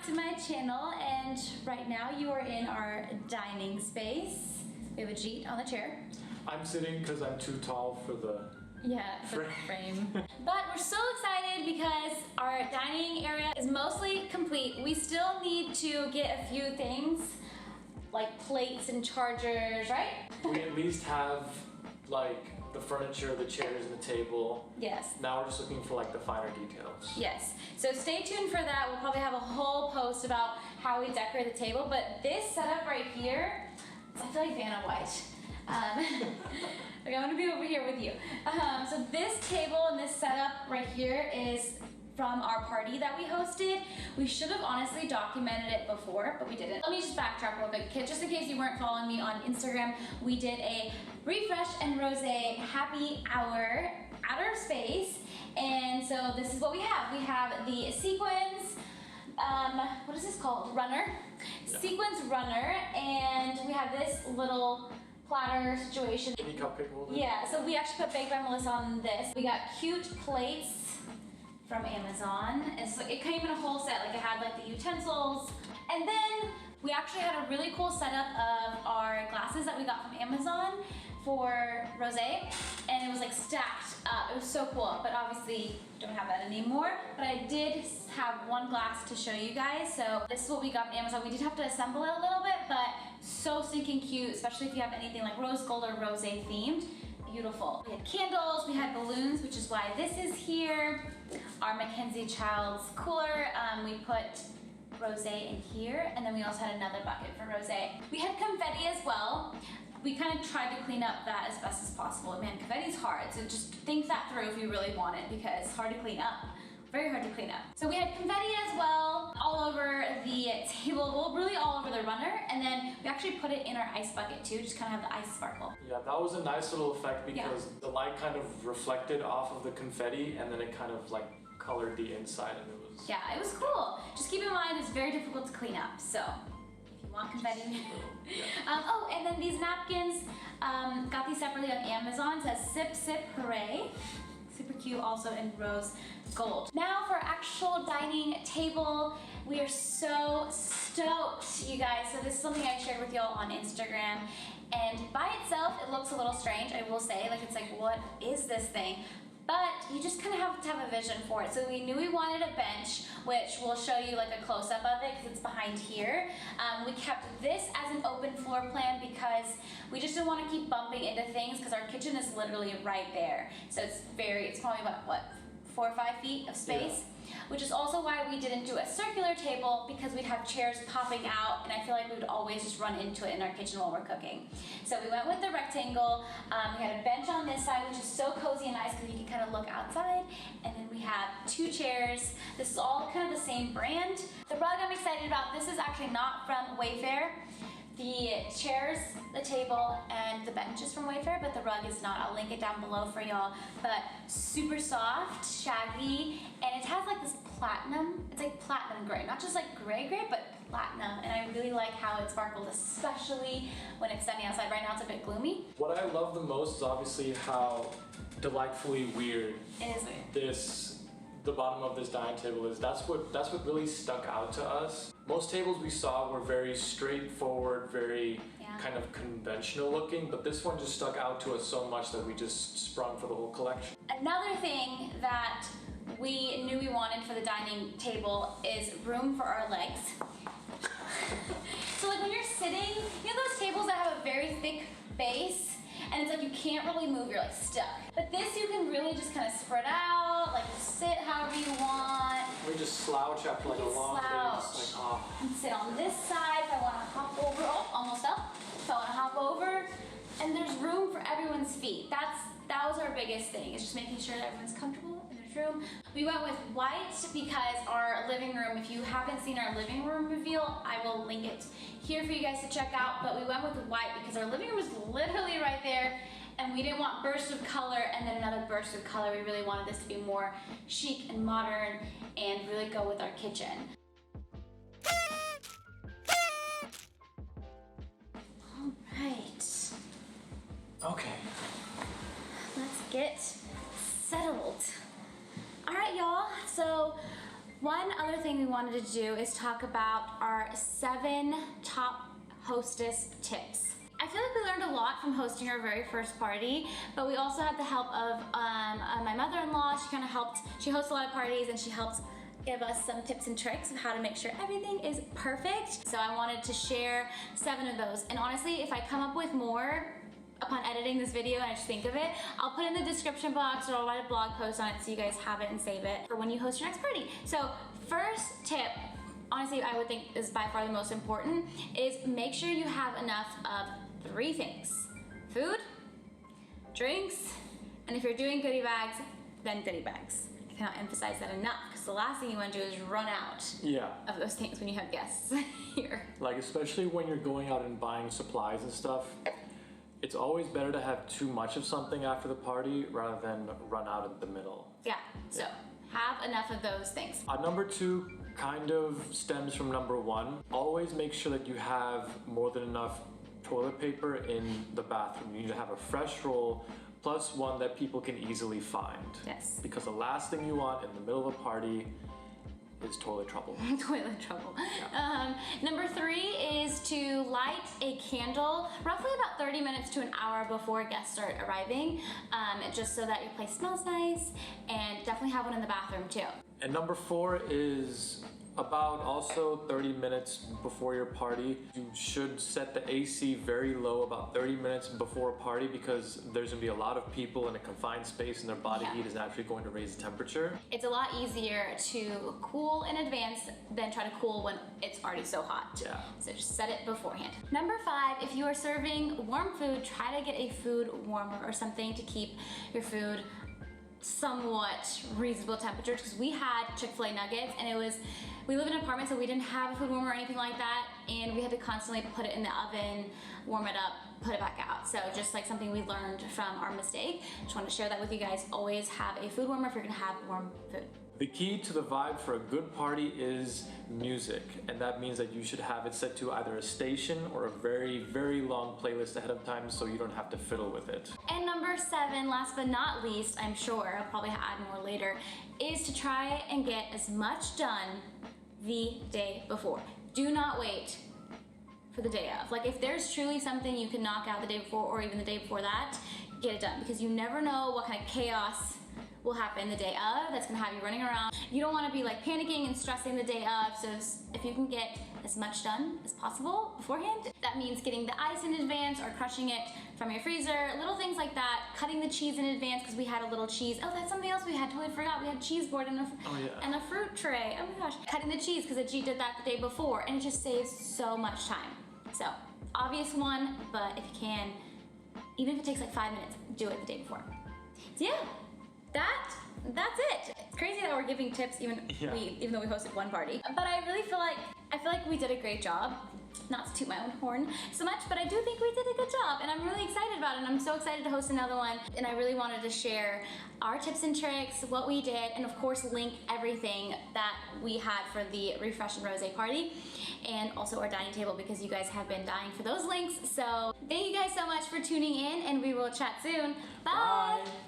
To my channel, and right now you are in our dining space. We have Ajeet on the chair. I'm sitting because I'm too tall for the frame. But we're so excited because our dining area is mostly complete. We still need to get a few things like plates and chargers, right? We at least have like the furniture, the chairs, and the table. Yes. Now we're just looking for like the finer details. Yes. So stay tuned for that. We'll probably have a whole post about how we decorate the table. But this setup right here, I feel like Vanna White. Like, I'm gonna be over here with you. So this table and this setup right here is from our party that we hosted. We should have honestly documented it before, but we didn't. Let me just backtrack real quick, just in case you weren't following me on Instagram. We did a Refresh and Rosé happy hour at our space, and so this is what we have. We have the sequins, what is this called? Runner. Yeah. Sequins runner, and we have this little platter situation. Any cupcake holder? Yeah, so we actually put Baked by Melissa on this. We got cute plates from Amazon. It came in a whole set, like it had like the utensils. And then we actually had a really cool setup of our glasses that we got from Amazon for rosé, and it was like stacked up. It was so cool, but obviously don't have that anymore. But I did have one glass to show you guys. So this is what we got from Amazon. We did have to assemble it a little bit, but so stinking cute, especially if you have anything like rose gold or rosé themed. Beautiful. We had candles, we had balloons, which is why this is here. Our Mackenzie Childs cooler, we put rosé in here, and then we also had another bucket for rosé. We had confetti as well. We kind of tried to clean up that as best as possible. Man, confetti's hard, so just think that through if you really want it, because it's hard to clean up. Very hard to clean up. So we had confetti as well, all over the table, well, really all over the runner, and then we actually put it in our ice bucket too, just kind of have the ice sparkle. Yeah, that was a nice little effect because the light kind of reflected off of the confetti, and then it kind of like colored the inside, and it was... Yeah, it was cool. Just keep in mind, it's very difficult to clean up, so if you want confetti. Oh, and then these napkins, got these separately on Amazon. It says Sip Sip Hooray. Super cute, also in rose gold. Now for our actual dining table, we are so stoked, you guys. So this is something I shared with y'all on Instagram, and by itself, it looks a little strange, I will say. Like, it's like, what is this thing? But you just kind of have to have a vision for it. So we knew we wanted a bench, which we'll show you like a close-up of it because it's behind here. We kept this as an open floor plan because we just didn't want to keep bumping into things because our kitchen is literally right there. So it's probably about, what, 4 or 5 feet of space? Yeah. Which is also why we didn't do a circular table, because we'd have chairs popping out, and I feel like we would always just run into it in our kitchen while we're cooking. So we went with the rectangle. We had a bench on this side, which is so cozy and nice because you can kind of look outside. And then we have 2 chairs. This is all kind of the same brand. The rug I'm excited about. This is actually not from Wayfair. The chairs, the table, and the bench is from Wayfair, but the rug is not. I'll link it down below for y'all. But super soft, shaggy, and it has like this platinum. It's like platinum gray, not just like gray, but platinum. And I really like how it sparkles, especially when it's sunny outside. Right now it's a bit gloomy. What I love the most is obviously how delightfully weird it is weird. The bottom of this dining table is. That's what really stuck out to us. Most tables we saw were very straightforward, very kind of conventional looking, but this one just stuck out to us so much that we just sprung for the whole collection. Another thing that we knew we wanted for the dining table is room for our legs. So like when you're sitting, you know those tables that have a very thick base? And it's like you can't really move, you're like stuck. But this you can really just kind of spread out, like sit however you want. We just slouch after like a long day. Like, oh. And sit on this side if I want to hop over. Oh, almost up. If I want to hop over. And there's room for everyone's feet. That was our biggest thing, is just making sure that everyone's comfortable in their room. We went with white because our living room, if you haven't seen our living room reveal, I will link it here for you guys to check out. But we went with white because our living room is literally right there, and we didn't want bursts of color and then another burst of color. We really wanted this to be more chic and modern and really go with our kitchen. All right. Okay. Let's get settled. All right, y'all. So One other thing we wanted to do is talk about our 7 top hostess tips. I feel like we learned a lot from hosting our very first party, but we also had the help of my mother-in-law. She kind of helped, she hosts a lot of parties and she helps give us some tips and tricks of how to make sure everything is perfect. So I wanted to share 7 of those. And honestly, if I come up with more upon editing this video and I just think of it, I'll put in the description box or I'll write a blog post on it so you guys have it and save it for when you host your next party. So first tip, honestly I would think is by far the most important, is make sure you have enough of 3 things. Food, drinks, and if you're doing goodie bags, then goodie bags. I cannot emphasize that enough because the last thing you want to do is run out of those things when you have guests here. Like especially when you're going out and buying supplies and stuff, it's always better to have too much of something after the party rather than run out in the middle. Yeah, so have enough of those things. Number 2 kind of stems from number 1. Always make sure that you have more than enough toilet paper in the bathroom. You need to have a fresh roll plus one that people can easily find. Yes. Because the last thing you want in the middle of a party is toilet trouble. Toilet trouble. Yeah. Number 3 is to light a candle roughly about 30 minutes to an hour before guests start arriving, just so that your place smells nice, and definitely have one in the bathroom too. And number 4 is about also 30 minutes before your party. You should set the AC very low about 30 minutes before a party because there's gonna be a lot of people in a confined space and their body heat is naturally going to raise the temperature. It's a lot easier to cool in advance than try to cool when it's already so hot. Yeah. So just set it beforehand. Number 5, if you are serving warm food, try to get a food warmer or something to keep your food somewhat reasonable temperatures, because we had Chick-fil-A nuggets and we live in an apartment so we didn't have a food warmer or anything like that, and we had to constantly put it in the oven, warm it up, put it back out. So just like something we learned from our mistake. Just want to share that with you guys. Always have a food warmer if you're gonna have warm food. The key to the vibe for a good party is music, and that means that you should have it set to either a station or a very, very long playlist ahead of time so you don't have to fiddle with it. And number 7, last but not least, I'm sure I'll probably add more later, is to try and get as much done the day before. Do not wait for the day of. Like if there's truly something you can knock out the day before or even the day before that, get it done, because you never know what kind of chaos will happen the day of that's gonna have you running around. You don't wanna be like panicking and stressing the day of, so if you can get as much done as possible beforehand, that means getting the ice in advance or crushing it from your freezer, little things like that, cutting the cheese in advance because we had a little cheese. Oh, that's something else we had, totally forgot. We had a cheese board and a fruit tray. Oh my gosh. Cutting the cheese because Ajeet did that the day before, and it just saves so much time. So, obvious one, but if you can, even if it takes like 5 minutes, do it the day before. So yeah. That's it. It's crazy that we're giving tips even though we hosted one party. But I really feel like we did a great job. Not to toot my own horn so much, but I do think we did a good job, and I'm really excited about it, and I'm so excited to host another one. And I really wanted to share our tips and tricks, what we did, and of course link everything that we had for the Refresh Rosé party, and also our dining table, because you guys have been dying for those links. So thank you guys so much for tuning in, and we will chat soon. Bye.